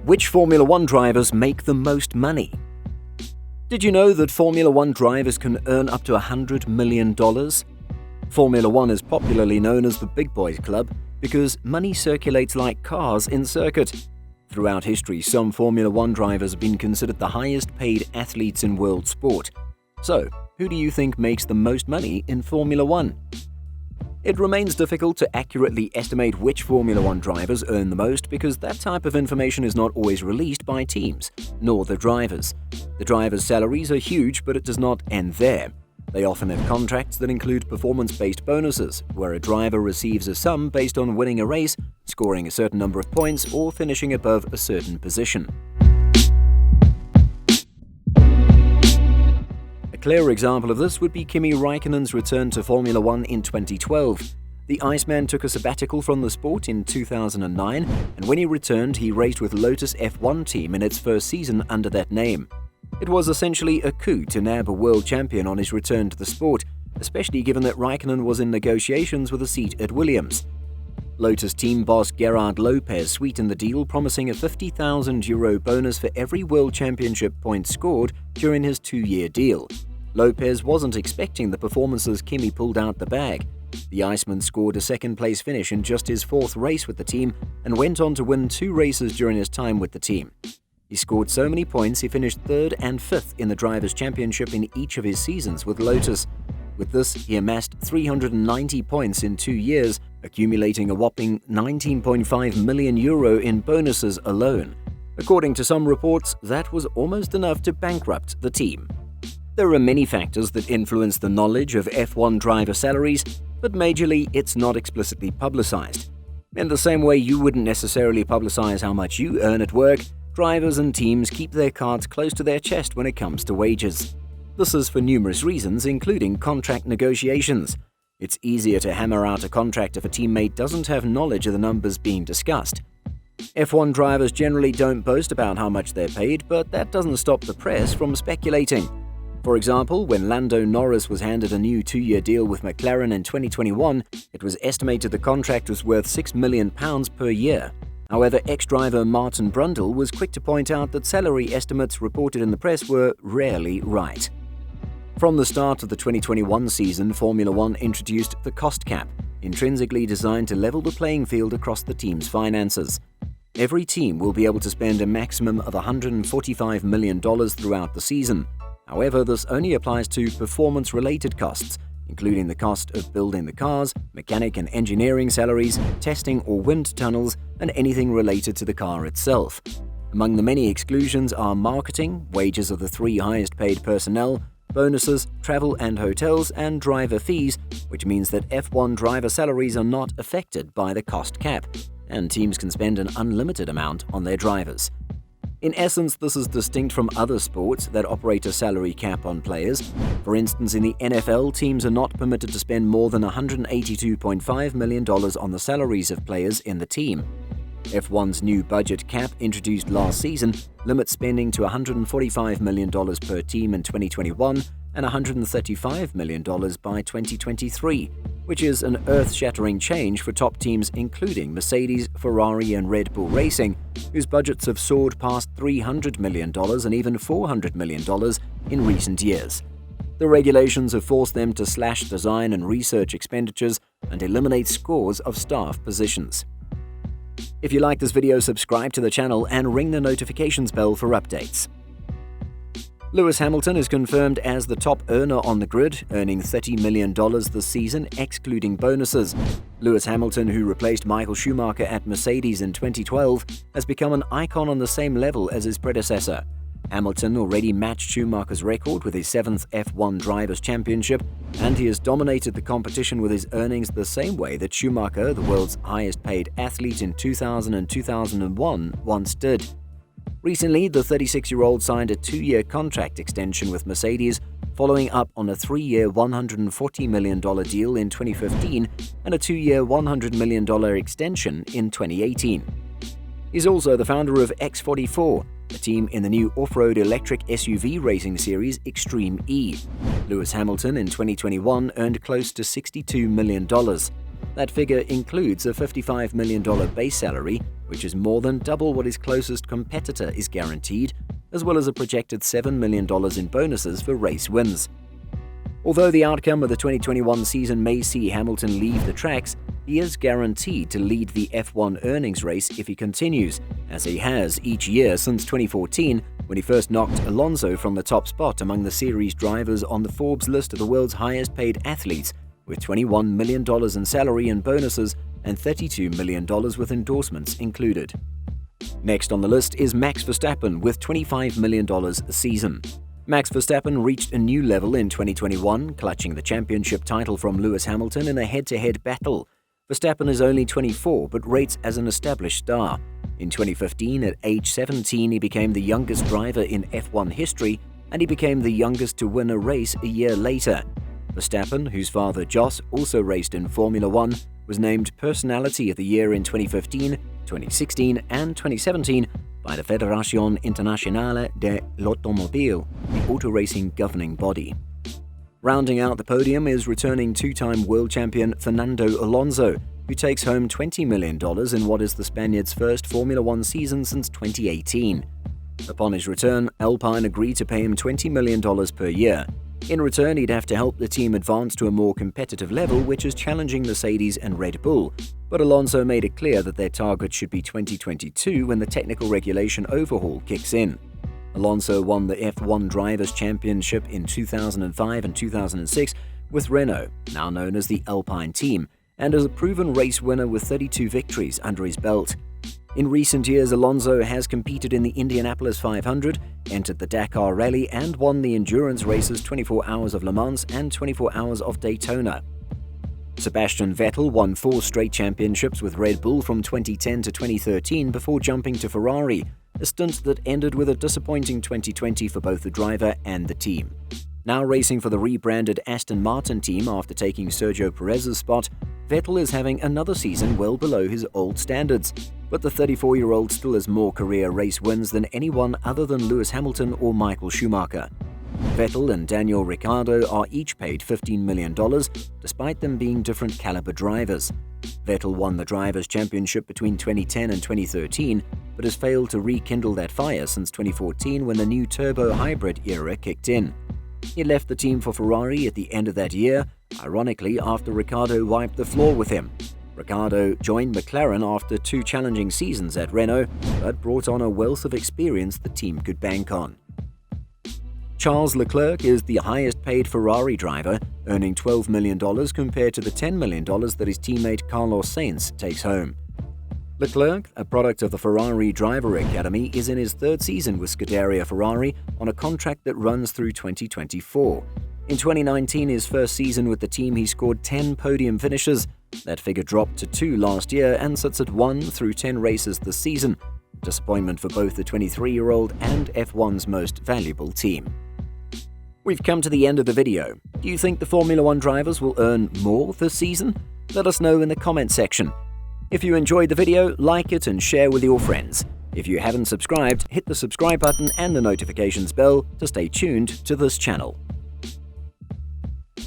Which Formula One drivers make the most money? Did you know that Formula One drivers can earn up to $100 million? Formula One is popularly known as the Big Boys Club because money circulates like cars in circuit. Throughout history, some Formula One drivers have been considered the highest-paid athletes in world sport. So, who do you think makes the most money in Formula One? It remains difficult to accurately estimate which Formula One drivers earn the most because that type of information is not always released by teams, nor the drivers. The drivers' salaries are huge, but it does not end there. They often have contracts that include performance-based bonuses, where a driver receives a sum based on winning a race, scoring a certain number of points, or finishing above a certain position. A clear example of this would be Kimi Räikkönen's return to Formula One in 2012. The Iceman took a sabbatical from the sport in 2009, and when he returned, he raced with Lotus F1 team in its first season under that name. It was essentially a coup to nab a world champion on his return to the sport, especially given that Räikkönen was in negotiations with a seat at Williams. Lotus team boss Gerard Lopez sweetened the deal, promising a €50,000 bonus for every World Championship point scored during his 2-year deal. Lopez wasn't expecting the performances Kimi pulled out the bag. The Iceman scored a second-place finish in just his 4th race with the team and went on to win 2 races during his time with the team. He scored so many points he finished 3rd and 5th in the Drivers' Championship in each of his seasons with Lotus. With this, he amassed 390 points in 2 years, accumulating a whopping €19.5 million in bonuses alone. According to some reports, that was almost enough to bankrupt the team. There are many factors that influence the knowledge of F1 driver salaries, but majorly it's not explicitly publicized. In the same way you wouldn't necessarily publicize how much you earn at work, drivers and teams keep their cards close to their chest when it comes to wages. This is for numerous reasons, including contract negotiations. It's easier to hammer out a contract if a teammate doesn't have knowledge of the numbers being discussed. F1 drivers generally don't boast about how much they're paid, but that doesn't stop the press from speculating. For example, when Lando Norris was handed a new 2-year deal with McLaren in 2021, it was estimated the contract was worth £6 million per year. However, ex-driver Martin Brundle was quick to point out that salary estimates reported in the press were rarely right. From the start of the 2021 season, Formula One introduced the cost cap, intrinsically designed to level the playing field across the team's finances. Every team will be able to spend a maximum of $145 million throughout the season. However, this only applies to performance-related costs, including the cost of building the cars, mechanic and engineering salaries, testing or wind tunnels, and anything related to the car itself. Among the many exclusions are marketing, wages of the 3 highest-paid personnel, bonuses, travel and hotels, and driver fees, which means that F1 driver salaries are not affected by the cost cap, and teams can spend an unlimited amount on their drivers. In essence, this is distinct from other sports that operate a salary cap on players. For instance, in the NFL, teams are not permitted to spend more than $182.5 million on the salaries of players in the team. F1's new budget cap, introduced last season, limits spending to $145 million per team in 2021 and $135 million by 2023, which is an earth-shattering change for top teams including Mercedes, Ferrari and Red Bull Racing, whose budgets have soared past $300 million and even $400 million in recent years. The regulations have forced them to slash design and research expenditures and eliminate scores of staff positions. If you like this video, subscribe to the channel and ring the notifications bell for updates. Lewis Hamilton is confirmed as the top earner on the grid, earning $30 million this season, excluding bonuses. Lewis Hamilton, who replaced Michael Schumacher at Mercedes in 2012, has become an icon on the same level as his predecessor. Hamilton already matched Schumacher's record with his 7th F1 Drivers' Championship, and he has dominated the competition with his earnings the same way that Schumacher, the world's highest-paid athlete in 2000 and 2001, once did. Recently, the 36-year-old signed a 2-year contract extension with Mercedes, following up on a 3-year $140 million deal in 2015 and a 2-year $100 million extension in 2018. He's also the founder of X44, a team in the new off-road electric SUV racing series Extreme E. Lewis Hamilton in 2021 earned close to $62 million. That figure includes a $55 million base salary, which is more than double what his closest competitor is guaranteed, as well as a projected $7 million in bonuses for race wins. Although the outcome of the 2021 season may see Hamilton leave the tracks, he is guaranteed to lead the F1 earnings race if he continues, as he has each year since 2014, when he first knocked Alonso from the top spot among the series drivers on the Forbes list of the world's highest-paid athletes, with $21 million in salary and bonuses and $32 million with endorsements included. Next on the list is Max Verstappen with $25 million a season. Max Verstappen reached a new level in 2021, clutching the championship title from Lewis Hamilton in a head-to-head battle. Verstappen is only 24 but rates as an established star. In 2015, at age 17, he became the youngest driver in F1 history, and he became the youngest to win a race a year later. Verstappen, whose father Jos also raced in Formula One, was named Personality of the Year in 2015, 2016 and 2017 by the Federación Internacional de l'Automobile, the auto racing governing body. Rounding out the podium is returning two-time world champion Fernando Alonso, who takes home $20 million in what is the Spaniard's first Formula One season since 2018. Upon his return, Alpine agreed to pay him $20 million per year. In return, he'd have to help the team advance to a more competitive level, which is challenging Mercedes and Red Bull. But Alonso made it clear that their target should be 2022 when the technical regulation overhaul kicks in. Alonso won the F1 Drivers' Championship in 2005 and 2006 with Renault, now known as the Alpine team, and is a proven race winner with 32 victories under his belt. In recent years, Alonso has competed in the Indianapolis 500, entered the Dakar Rally, and won the endurance races 24 Hours of Le Mans and 24 Hours of Daytona. Sebastian Vettel won 4 straight championships with Red Bull from 2010 to 2013 before jumping to Ferrari, a stint that ended with a disappointing 2020 for both the driver and the team. Now racing for the rebranded Aston Martin team after taking Sergio Perez's spot, Vettel is having another season well below his old standards, but the 34-year-old still has more career race wins than anyone other than Lewis Hamilton or Michael Schumacher. Vettel and Daniel Ricciardo are each paid $15 million, despite them being different caliber drivers. Vettel won the Drivers' Championship between 2010 and 2013, but has failed to rekindle that fire since 2014 when the new turbo hybrid era kicked in. He left the team for Ferrari at the end of that year, ironically after Ricciardo wiped the floor with him. Ricciardo joined McLaren after 2 challenging seasons at Renault, but brought on a wealth of experience the team could bank on. Charles Leclerc is the highest-paid Ferrari driver, earning $12 million compared to the $10 million that his teammate Carlos Sainz takes home. Leclerc, a product of the Ferrari Driver Academy, is in his 3rd season with Scuderia Ferrari on a contract that runs through 2024. In 2019, his first season with the team, he scored 10 podium finishes. That figure dropped to 2 last year and sits at 1 through 10 races this season. Disappointment for both the 23-year-old and F1's most valuable team. We've come to the end of the video. Do you think the Formula One drivers will earn more this season? Let us know in the comment section. If you enjoyed the video, like it and share with your friends. If you haven't subscribed, hit the subscribe button and the notifications bell to stay tuned to this channel.